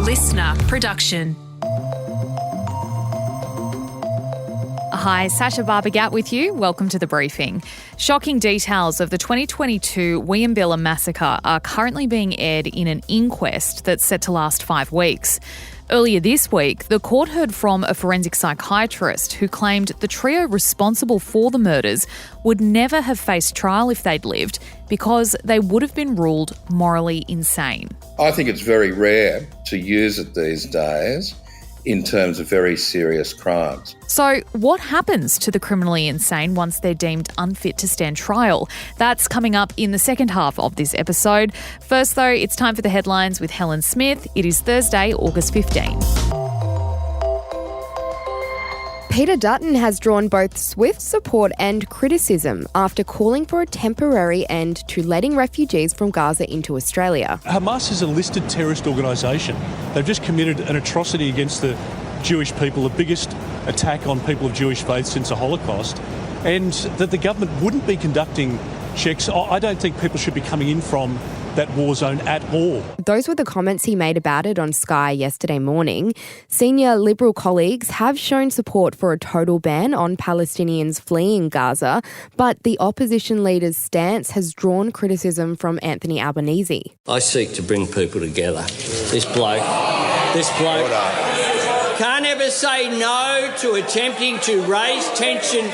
listener production. Hi, Sacha Barbour Gatt with you. Welcome to The Briefing. Shocking details of the 2022 Wieambilla massacre are currently being aired in an inquest that's set to last 5 weeks. Earlier this week, the court heard from a forensic psychiatrist who claimed the trio responsible for the murders would never have faced trial if they'd lived because they would have been ruled morally insane. I think it's very rare to use it these days in terms of very serious crimes. So what happens to the criminally insane once they're deemed unfit to stand trial? That's coming up in the second half of this episode. First, though, it's time for the headlines with Helen Smith. It is Thursday, August 15. Peter Dutton has drawn both swift support and criticism after calling for a temporary end to letting refugees from Gaza into Australia. Hamas is a listed terrorist organisation. They've just committed an atrocity against the Jewish people, the biggest attack on people of Jewish faith since the Holocaust, and that the government wouldn't be conducting checks. I don't think people should be coming in from that war zone at all. Those were the comments he made about it on Sky yesterday morning. Senior Liberal colleagues have shown support for a total ban on Palestinians fleeing Gaza, but the opposition leader's stance has drawn criticism from Anthony Albanese. I seek to bring people together. This bloke can't ever say no to attempting to raise tension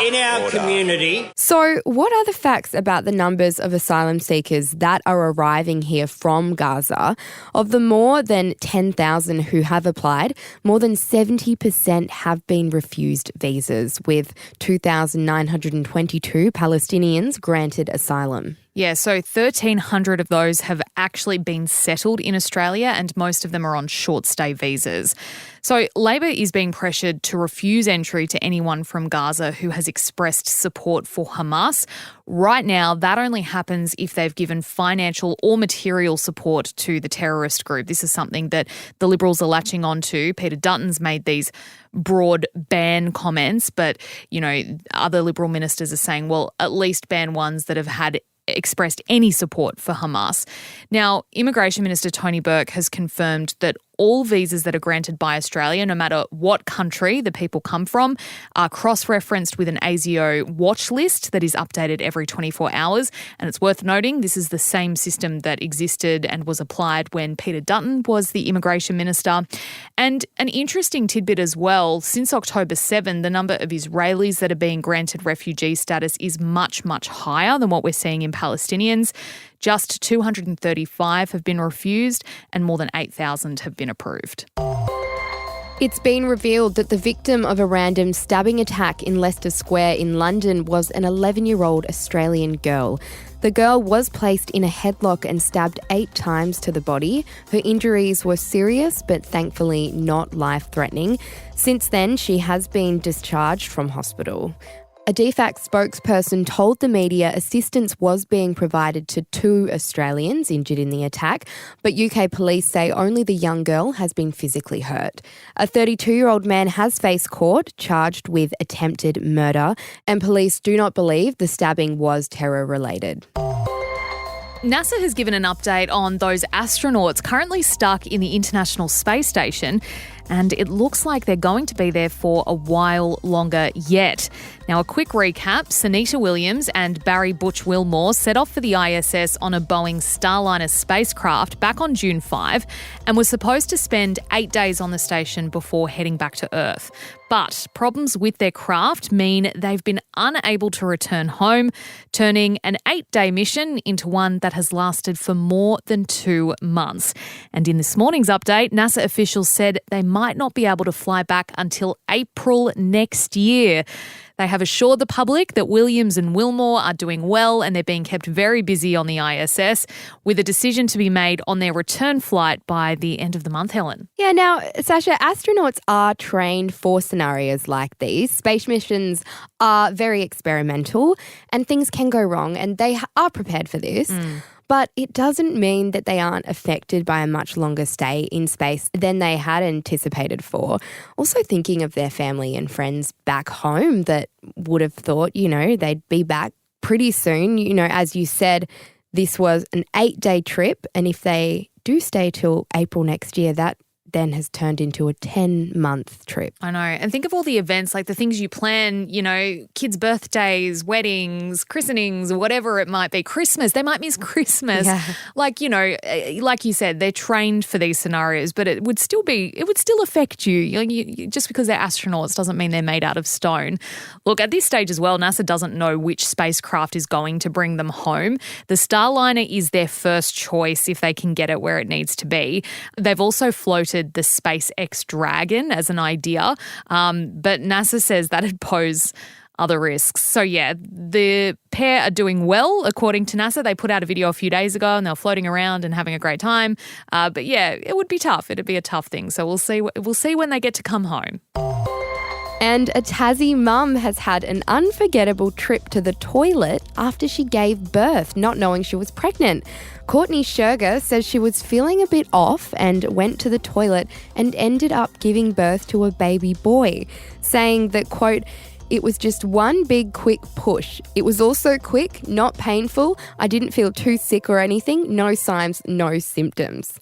in our community. So what are the facts about the numbers of asylum seekers that are arriving here from Gaza? Of the more than 10,000 who have applied, more than 70% have been refused visas, with 2,922 Palestinians granted asylum. Yeah, so 1,300 of those have actually been settled in Australia and most of them are on short-stay visas. So Labor is being pressured to refuse entry to anyone from Gaza who has expressed support for Hamas. Right now, that only happens if they've given financial or material support to the terrorist group. This is something that the Liberals are latching on to. Peter Dutton's made these broad ban comments, but, you know, other Liberal ministers are saying, well, at least ban ones that have had expressed any support for Hamas. Now, Immigration Minister Tony Burke has confirmed that all visas that are granted by Australia, no matter what country the people come from, are cross-referenced with an ASIO watch list that is updated every 24 hours. And it's worth noting this is the same system that existed and was applied when Peter Dutton was the Immigration Minister. And an interesting tidbit as well, since October 7, the number of Israelis that are being granted refugee status is much, much higher than what we're seeing in Palestinians. Just 235 have been refused and more than 8,000 have been approved. It's been revealed that the victim of a random stabbing attack in Leicester Square in London was an 11-year-old Australian girl. The girl was placed in a headlock and stabbed 8 times to the body. Her injuries were serious, but thankfully not life-threatening. Since then, she has been discharged from hospital. A DFAC spokesperson told the media assistance was being provided to 2 Australians injured in the attack, but UK police say only the young girl has been physically hurt. A 32-year-old man has faced court charged with attempted murder, and police do not believe the stabbing was terror-related. NASA has given an update on those astronauts currently stuck in the International Space Station, and it looks like they're going to be there for a while longer yet. Now, a quick recap. Sunita Williams and Barry Butch Wilmore set off for the ISS on a Boeing Starliner spacecraft back on June 5 and were supposed to spend 8 days on the station before heading back to Earth. But problems with their craft mean they've been unable to return home, turning an 8-day mission into one that has lasted for more than 2 months. And in this morning's update, NASA officials said they might not be able to fly back until April next year. They have assured the public that Williams and Wilmore are doing well and they're being kept very busy on the ISS, with a decision to be made on their return flight by the end of the month, Helen. Yeah, now, Sacha, astronauts are trained for scenarios like these. Space missions are very experimental and things can go wrong, and they are prepared for this. But it doesn't mean that they aren't affected by a much longer stay in space than they had anticipated for. Also thinking of their family and friends back home that would have thought, you know, they'd be back pretty soon. You know, as you said, this was an 8-day trip, and if they do stay till April next year, that then has turned into a 10-month trip. I know. And think of all the events, like the things you plan, kids' birthdays, weddings, christenings, whatever it might be. Christmas, they might miss Christmas. Yeah. Like you said, they're trained for these scenarios, but it would still affect you. Just because they're astronauts doesn't mean they're made out of stone. Look, at this stage as well, NASA doesn't know which spacecraft is going to bring them home. The Starliner is their first choice if they can get it where it needs to be. They've also floated the SpaceX Dragon as an idea, but NASA says that'd pose other risks. So yeah, the pair are doing well, according to NASA. They put out a video a few days ago and they're floating around and having a great time. But yeah, it would be tough. It'd be a tough thing. So we'll see when they get to come home. And a Tassie mum has had an unforgettable trip to the toilet after she gave birth, not knowing she was pregnant. Courtney Sherger says she was feeling a bit off and went to the toilet and ended up giving birth to a baby boy, saying that, quote, "It was just one big quick push. It was also quick, not painful. I didn't feel too sick or anything. No signs, no symptoms."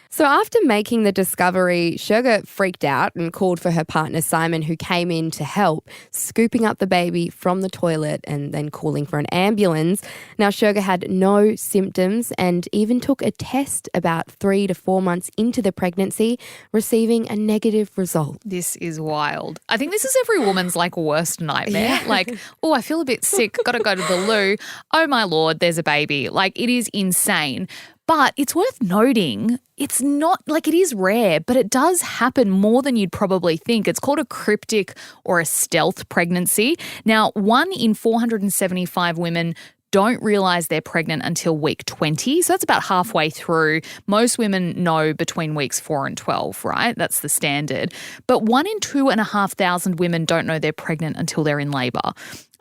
So after making the discovery, Sherger freaked out and called for her partner Simon, who came in to help, scooping up the baby from the toilet and then calling for an ambulance. Now, Sherger had no symptoms and even took a test about 3 to 4 months into the pregnancy, receiving a negative result. This is wild. I think this is every woman's worst nightmare. Yeah. Oh, I feel a bit sick, got to go to the loo. Oh my Lord, there's a baby. It is insane. But it's worth noting, it's not it is rare, but it does happen more than you'd probably think. It's called a cryptic or a stealth pregnancy. Now, 1 in 475 women don't realise they're pregnant until week 20. So that's about halfway through. Most women know between weeks 4 and 12, right? That's the standard. But 1 in 2,500 women don't know they're pregnant until they're in labour.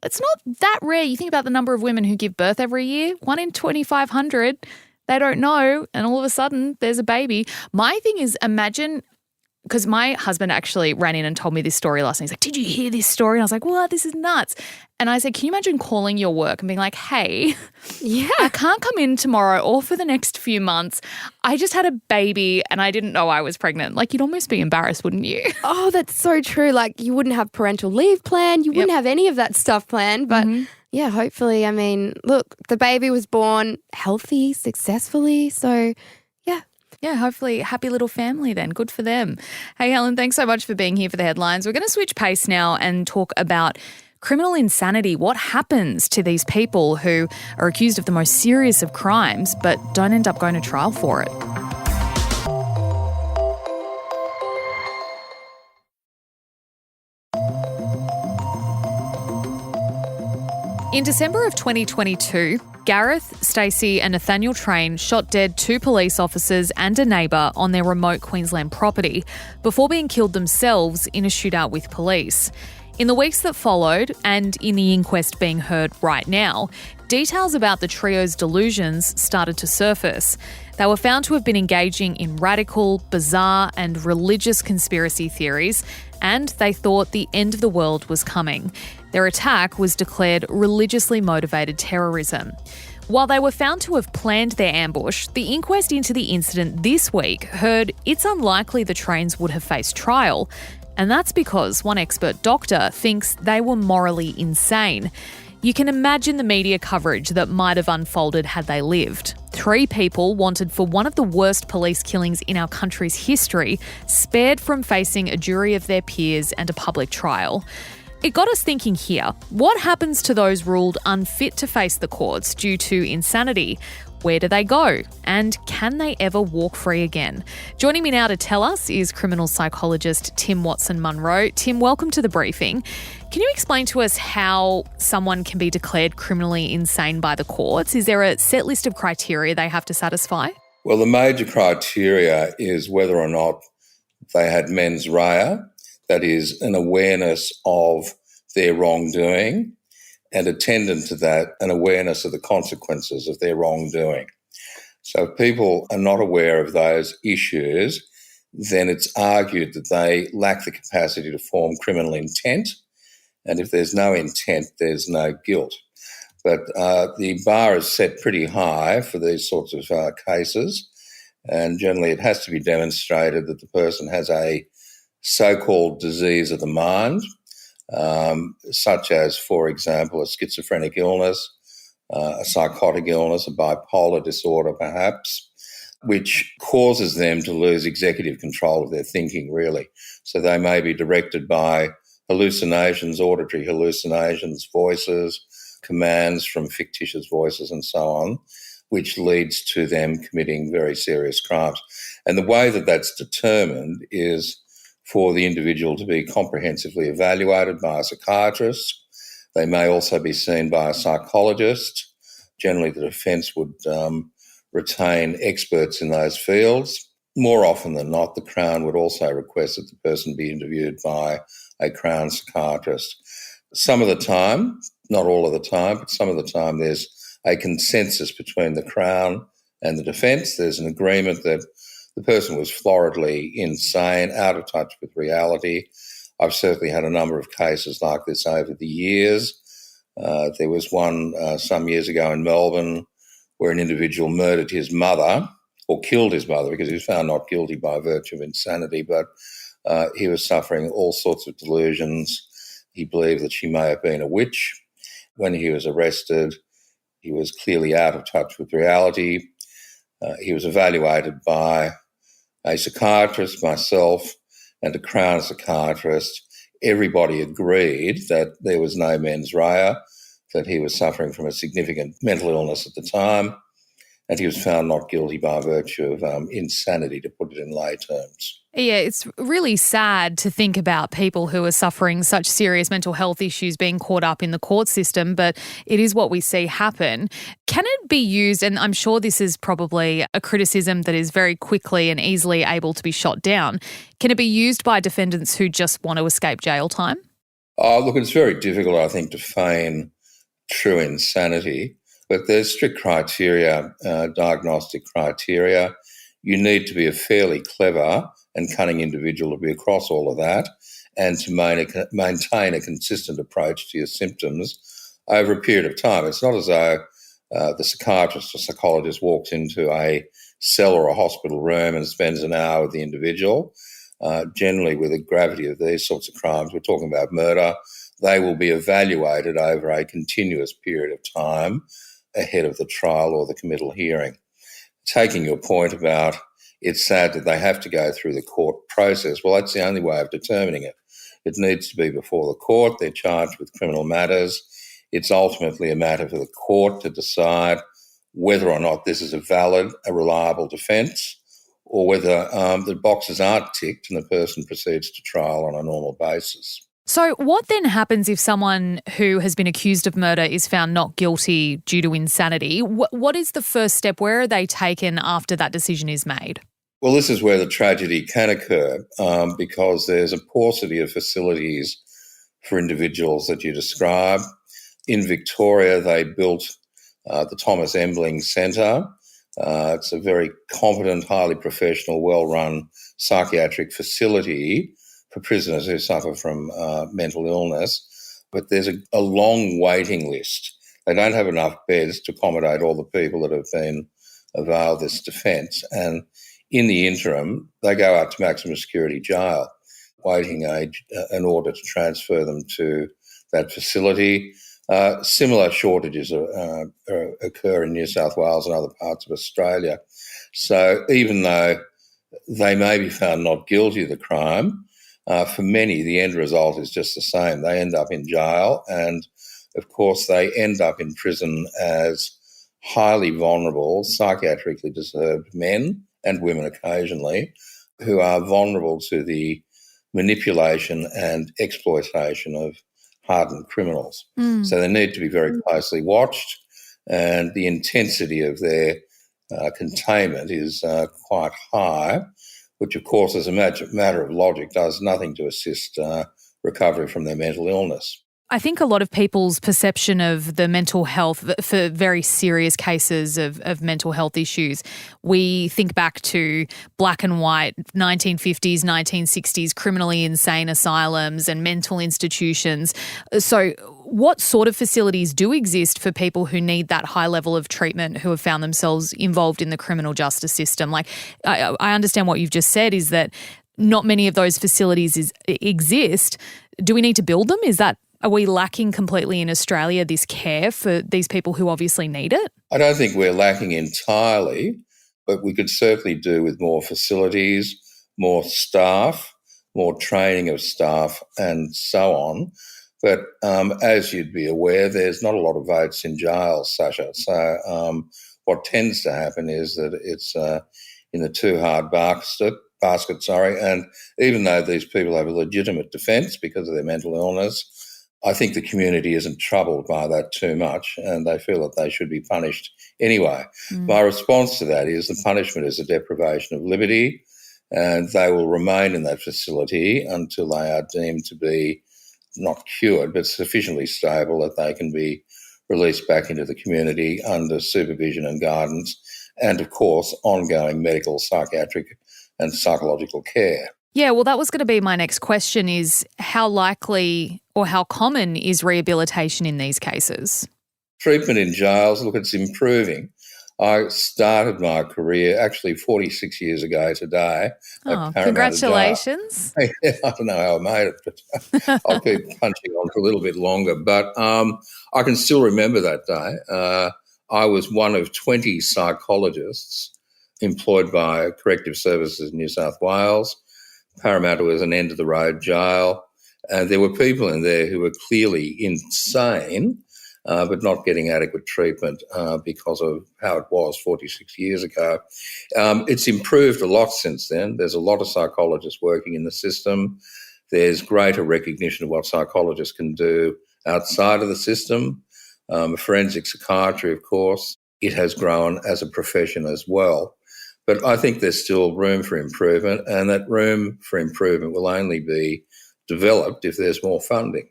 It's not that rare. You think about the number of women who give birth every year, 1 in 2,500. They don't know, and all of a sudden there's a baby. My thing is, imagine, because my husband actually ran in and told me this story last night. He's like, "Did you hear this story?" And I was like, "What? This is nuts." And I said, "Can you imagine calling your work and being like, hey, Yeah. I can't come in tomorrow or for the next few months. I just had a baby and I didn't know I was pregnant." You'd almost be embarrassed, wouldn't you? Oh, that's so true. You wouldn't have parental leave planned. You wouldn't have any of that stuff planned. But yeah, hopefully, look, the baby was born healthy, successfully. So yeah. Yeah, hopefully happy little family then. Good for them. Hey, Helen, thanks so much for being here for the headlines. We're going to switch pace now and talk about criminal insanity. What happens to these people who are accused of the most serious of crimes but don't end up going to trial for it? In December of 2022, Gareth, Stacey and Nathaniel Train shot dead 2 police officers and a neighbour on their remote Queensland property before being killed themselves in a shootout with police. In the weeks that followed, and in the inquest being heard right now, details about the trio's delusions started to surface. They were found to have been engaging in radical, bizarre and religious conspiracy theories, and they thought the end of the world was coming. Their attack was declared religiously motivated terrorism. While they were found to have planned their ambush, the inquest into the incident this week heard it's unlikely the Trains would have faced trial, and that's because one expert doctor thinks they were morally insane. You can imagine the media coverage that might have unfolded had they lived. 3 people wanted for one of the worst police killings in our country's history, spared from facing a jury of their peers and a public trial. It got us thinking here, what happens to those ruled unfit to face the courts due to insanity? Where do they go? And can they ever walk free again? Joining me now to tell us is criminal psychologist Tim Watson-Munro. Tim, welcome to the briefing. Can you explain to us how someone can be declared criminally insane by the courts? Is there a set list of criteria they have to satisfy? Well, the major criteria is whether or not they had mens rea, that is, an awareness of their wrongdoing, and attendant to that, an awareness of the consequences of their wrongdoing. So if people are not aware of those issues, then it's argued that they lack the capacity to form criminal intent, and if there's no intent, there's no guilt. But the bar is set pretty high for these sorts of cases, And generally it has to be demonstrated that the person has a so-called disease of the mind, such as, for example, a schizophrenic illness, a psychotic illness, a bipolar disorder perhaps, which causes them to lose executive control of their thinking, really. So they may be directed by hallucinations, auditory hallucinations, voices, commands from fictitious voices and so on, which leads to them committing very serious crimes. And the way that that's determined is for the individual to be comprehensively evaluated by a psychiatrist. They may also be seen by a psychologist. Generally, the defence would retain experts in those fields. More often than not, the Crown would also request that the person be interviewed by a Crown psychiatrist. Some of the time, not all of the time, but some of the time there's a consensus between the Crown and the defence. There's an agreement that the person was floridly insane, out of touch with reality. I've certainly had a number of cases like this over the years. There was one some years ago in Melbourne where an individual murdered his mother, or killed his mother, because he was found not guilty by virtue of insanity, but he was suffering all sorts of delusions. He believed that she may have been a witch. When he was arrested, he was clearly out of touch with reality. He was evaluated by a psychiatrist, myself, and a Crown psychiatrist. Everybody agreed that there was no mens rea, that he was suffering from a significant mental illness at the time, and he was found not guilty by virtue of insanity, to put it in lay terms. Yeah, it's really sad to think about people who are suffering such serious mental health issues being caught up in the court system, but it is what we see happen. Can it be used, and I'm sure this is probably a criticism that is very quickly and easily able to be shot down, can it be used by defendants who just want to escape jail time? Look, it's very difficult, I think, to feign true insanity, but there's strict criteria, diagnostic criteria. You need to be a fairly clever and cunning individual to be across all of that, and to maintain a consistent approach to your symptoms over a period of time. It's not as though the psychiatrist or psychologist walks into a cell or a hospital room and spends an hour with the individual. Generally, with the gravity of these sorts of crimes, we're talking about murder, they will be evaluated over a continuous period of time ahead of the trial or the committal hearing. Taking your point about it's sad that they have to go through the court process, well, that's the only way of determining it. It needs to be before the court. They're charged with criminal matters. It's ultimately a matter for the court to decide whether or not this is a valid, a reliable defence, or whether the boxes aren't ticked and the person proceeds to trial on a normal basis. So what then happens if someone who has been accused of murder is found not guilty due to insanity? What is the first step? Where are they taken after that decision is made? Well, this is where the tragedy can occur because there's a paucity of facilities for individuals that you describe. In Victoria, they built the Thomas Embling Centre. It's a very competent, highly professional, well-run psychiatric facility for prisoners who suffer from mental illness, but there's a long waiting list. They don't have enough beds to accommodate all the people that have been availed this defence, and in the interim, they go out to maximum security jail, waiting an order to transfer them to that facility. Similar shortages occur in New South Wales and other parts of Australia. So even though they may be found not guilty of the crime, for many, the end result is just the same. They end up in jail, and of course they end up in prison as highly vulnerable, psychiatrically disturbed men and women occasionally, who are vulnerable to the manipulation and exploitation of hardened criminals. So they need to be very closely watched, and the intensity of their containment is quite high, which, of course, as a matter of logic, does nothing to assist recovery from their mental illness. I think a lot of people's perception of the mental health for very serious cases of mental health issues, we think back to black and white 1950s, 1960s criminally insane asylums and mental institutions. So what sort of facilities do exist for people who need that high level of treatment, who have found themselves involved in the criminal justice system? Like, I understand what you've just said is that not many of those facilities exist. Do we need to build them? Are we lacking completely in Australia this care for these people who obviously need it? I don't think we're lacking entirely, but we could certainly do with more facilities, more staff, more training of staff and so on. But as you'd be aware, there's not a lot of votes in jails, Sacha. So what tends to happen is that it's in the too hard basket, and even though these people have a legitimate defence because of their mental illness, I think the community isn't troubled by that too much and they feel that they should be punished anyway. My response to that is the punishment is a deprivation of liberty and they will remain in that facility until they are deemed to be not cured but sufficiently stable that they can be released back into the community under supervision and guidance and, of course, ongoing medical, psychiatric and psychological care. Yeah, well, that was going to be my next question is how likely or how common is rehabilitation in these cases? Treatment in jails, look, it's improving. I started my career actually 46 years ago today. Oh, congratulations. I don't know how I made it, but I'll keep punching on for a little bit longer. But I can still remember that day. I was one of 20 psychologists employed by Corrective Services in New South Wales. Parramatta was an end-of-the-road jail, and there were people in there who were clearly insane but not getting adequate treatment because of how it was 46 years ago. It's improved a lot since then. There's a lot of psychologists working in the system. There's greater recognition of what psychologists can do outside of the system. Forensic psychiatry, of course, it has grown as a profession as well. But I think there's still room for improvement, and that room for improvement will only be developed if there's more funding.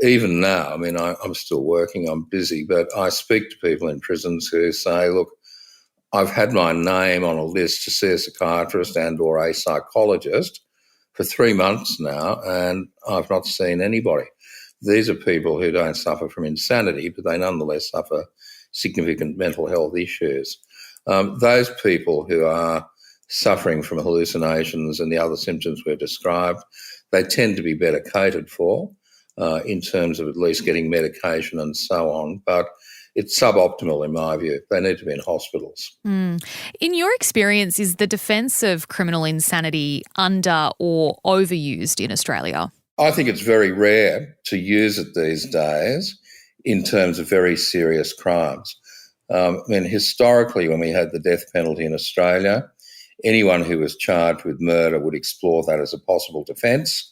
Even now, I mean, I'm still working, I'm busy, but I speak to people in prisons who say, look, I've had my name on a list to see a psychiatrist and or a psychologist for 3 months now, and I've not seen anybody. These are people who don't suffer from insanity, but they nonetheless suffer significant mental health issues. Those people who are suffering from hallucinations and the other symptoms we've described, they tend to be better catered for in terms of at least getting medication and so on. But it's suboptimal in my view. They need to be in hospitals. In your experience, is the defence of criminal insanity under or overused in Australia? I think it's very rare to use it these days in terms of very serious crimes. I mean, historically, when we had the death penalty in Australia, anyone who was charged with murder would explore that as a possible defence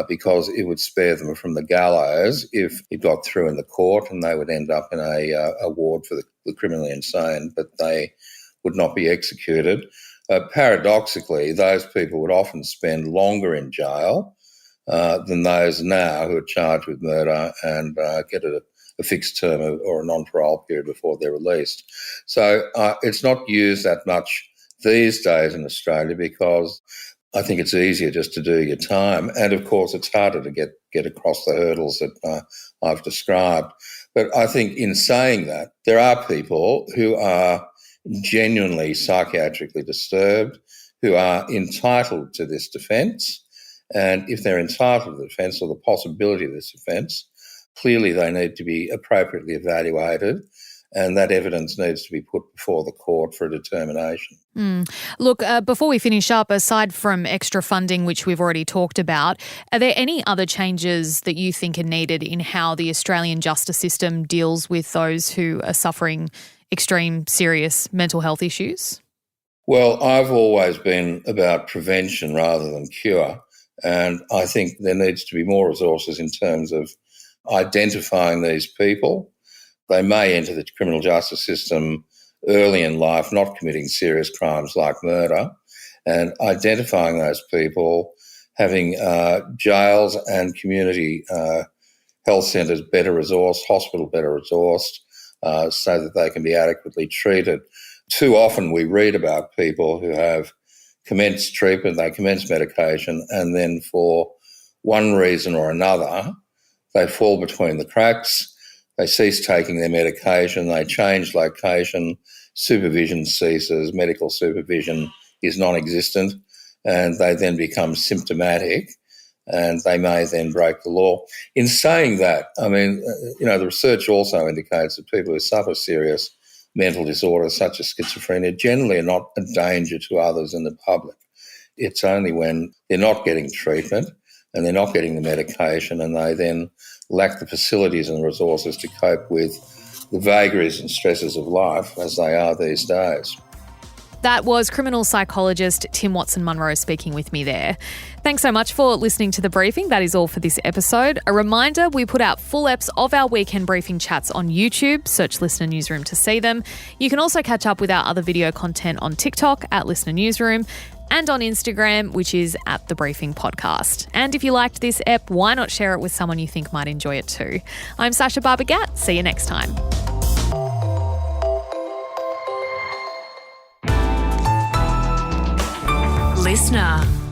because it would spare them from the gallows if it got through in the court and they would end up in a ward for the criminally insane, but they would not be executed. Paradoxically, those people would often spend longer in jail than those now who are charged with murder and get a fixed term or a non-parole period before they're released. So it's not used that much these days in Australia because I think it's easier just to do your time. And, of course, it's harder to get across the hurdles that I've described. But I think in saying that, there are people who are genuinely psychiatrically disturbed who are entitled to this defence. And if they're entitled to the defence or the possibility of this defence, clearly they need to be appropriately evaluated and that evidence needs to be put before the court for a determination. Look, before we finish up, aside from extra funding, which we've already talked about, are there any other changes that you think are needed in how the Australian justice system deals with those who are suffering extreme, serious mental health issues? Well, I've always been about prevention rather than cure, and I think there needs to be more resources in terms of identifying these people. They may enter the criminal justice system early in life, not committing serious crimes like murder, and identifying those people, having jails and community health centres better resourced, hospital better resourced, so that they can be adequately treated. Too often we read about people who have commenced treatment, they commence medication, and then for one reason or another, they fall between the cracks, they cease taking their medication, they change location, supervision ceases, medical supervision is non-existent, and they then become symptomatic, and they may then break the law. In saying that, I mean, the research also indicates that people who suffer serious mental disorders such as schizophrenia generally are not a danger to others in the public. It's only when they're not getting treatment and they're not getting the medication and they then lack the facilities and resources to cope with the vagaries and stresses of life as they are these days. That was criminal psychologist Tim Watson-Munro speaking with me there. Thanks so much for listening to The Briefing. That is all for this episode. A reminder, we put out full eps of our weekend briefing chats on YouTube. Search Listener Newsroom to see them. You can also catch up with our other video content on TikTok at Listener Newsroom and on Instagram, which is at The Briefing Podcast. And if you liked this ep, why not share it with someone you think might enjoy it too? I'm Sacha Barbour Gatt. See you next time. Listener.